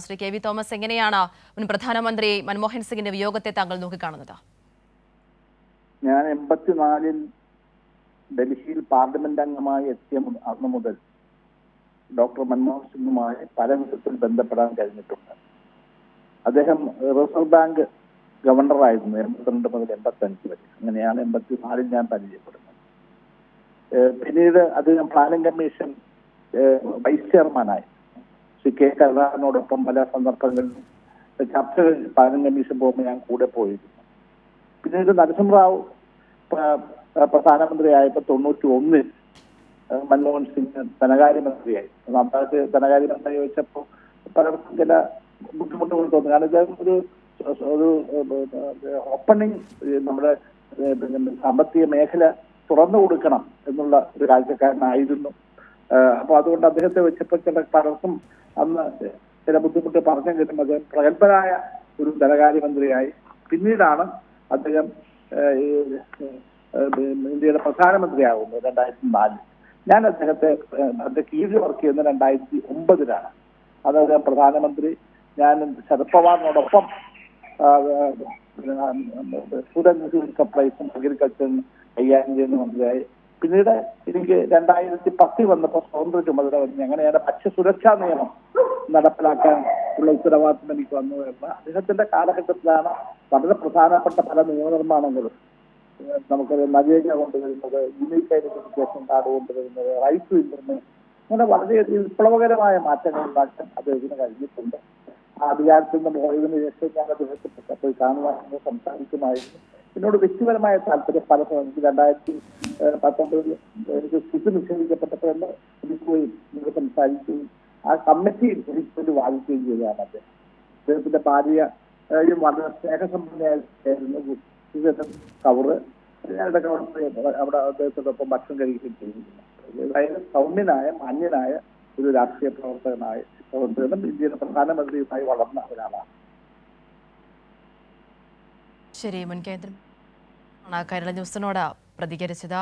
Shri K V Thomas, എങ്ങനെയാണ് മുൻ പ്രധാനമന്ത്രി മൻമോഹൻ സിംഗിന്റെ വിയോഗത്തെ താങ്കൾ നോക്കിക്കാണുന്നത്? ഞാൻ 84-ൽ ഡൽഹിയിൽ പാർലമെന്റ് അംഗമായി എത്തിയ അന്ന് മുതൽ ഡോക്ടർ മൻമോഹൻ സിംഗുമായി പല വിധത്തിൽ ബന്ധപ്പെടാൻ കഴിഞ്ഞിട്ടുണ്ട്. അദ്ദേഹം റിസർവ് ബാങ്ക് ഗവർണറായിരുന്നു 82 മുതൽ 85 വരെ. അങ്ങനെയാണ് 84-ൽ ഞാൻ പരിചയപ്പെടുന്നത്. പിന്നീട് അദ്ദേഹം പ്ലാനിംഗ് കമ്മീഷൻ വൈസ് ചെയർമാനായി. ശ്രീ കെ കരുണാകരനോടൊപ്പം പല സന്ദർഭങ്ങളിലും ചർച്ചകൾ പ്ലാനിംഗ് കമ്മീഷൻ പോകുമ്പോൾ ഞാൻ കൂടെ പോയിരുന്നു. പിന്നീട് നരസിംഹറാവു പ്രധാനമന്ത്രിയായപ്പോൾ 91-ൽ മൻമോഹൻ സിംഗ് ധനകാര്യമന്ത്രിയായി. അദ്ദേഹത്തെ ധനകാര്യമന്ത്രി ചോദിച്ചപ്പോൾ പലർക്കും ചില ബുദ്ധിമുട്ടുകൾ തോന്നി. കാരണം ഇദ്ദേഹം ഒരു ഓപ്പണിംഗ് നമ്മുടെ സാമ്പത്തിക മേഖല തുറന്നു കൊടുക്കണം എന്നുള്ള ഒരു കാഴ്ചക്കാരനായിരുന്നു. അപ്പൊ അതുകൊണ്ട് അദ്ദേഹത്തെ വെച്ചപ്പോൾ ചില പലർക്കും അന്ന് ചില ബുദ്ധിമുട്ട് പറഞ്ഞു കിട്ടും. അദ്ദേഹം പ്രഗത്ഭനായ ഒരു ധനകാര്യമന്ത്രിയായി. പിന്നീടാണ് അദ്ദേഹം ഇന്ത്യയുടെ പ്രധാനമന്ത്രിയാകുന്നത് 2004-ൽ. ഞാൻ അദ്ദേഹത്തെ കീഴിൽ വർക്ക് ചെയ്യുന്ന 2009-ലാണ്. അത് അദ്ദേഹം പ്രധാനമന്ത്രി. ഞാൻ ശരത് പവാറിനോടൊപ്പം ഫുഡ് ആൻഡ് സിവിൽ സപ്ലൈസും അഗ്രികൾച്ചറും കൈകാര്യം ചെയ്യുന്ന മന്ത്രിയായി. പിന്നീട് എനിക്ക് 2010 വന്നപ്പോൾ സ്വതന്ത്ര ചുമതല വന്നു. അങ്ങനെയാണ് ഭക്ഷ്യസുരക്ഷാ നിയമം നടപ്പിലാക്കാൻ ഉള്ള ഉത്തരവാദിത്വം എനിക്ക് വന്നു വരുന്നത്. അദ്ദേഹത്തിന്റെ കാലഘട്ടത്തിലാണ് വളരെ പ്രധാനപ്പെട്ട പല നിയമനിർമ്മാണങ്ങളും നമുക്കത് നഗേജ കൊണ്ടുവരുന്നത്, യൂണിക് ഐഡന്റിഫിക്കേഷൻ കാർഡ് കൊണ്ടുവരുന്നത്, റൈറ്റ് ടു ഇൻഫർമേഷൻ, അങ്ങനെ വളരെയധികം വിപ്ലവകരമായ മാറ്റങ്ങൾ ഉണ്ടാക്കാൻ അദ്ദേഹത്തിന് കഴിഞ്ഞിട്ടുണ്ട്. ആ അധികാരത്തിൽ നിന്ന് പോയതിനു ശേഷം ഞാൻ അദ്ദേഹത്തെ പോയി കാണുവാൻ സംസാരിക്കുമായിരുന്നു. എന്നോട് വ്യക്തിപരമായ താല്പര്യം പല സമയത്ത് 2019 എനിക്ക് സ്ഥിതി നിഷേധിക്കപ്പെട്ടപ്പോൾ എന്നെ വിളിക്കുകയും എന്നോട് സംസാരിക്കുകയും ആ കമ്മിറ്റിയിൽ എനിക്ക് വേണ്ടി വാദിക്കുകയും ചെയ്തതാണ് അദ്ദേഹം. അദ്ദേഹത്തിന്റെ ഭാര്യയും വളരെ സ്നേഹസമ്പന്നയായിരുന്നു. കവറ് ഞാനിടയ്ക്ക് അവിടെ അദ്ദേഹത്തോടൊപ്പം ഭക്ഷണം കഴിക്കുകയും ചെയ്തിരുന്നു. അതായത് സൗമ്യനായ മാന്യനായ ഒരു രാഷ്ട്രീയ പ്രവർത്തകനായ ഇന്ത്യയുടെ പ്രധാനമന്ത്രിയുമായി വളർന്ന ഒരാളാണ്. ശരി, മുൻ കേന്ദ്ര കേരള ന്യൂസിനോട് പ്രതികരിച്ചത്.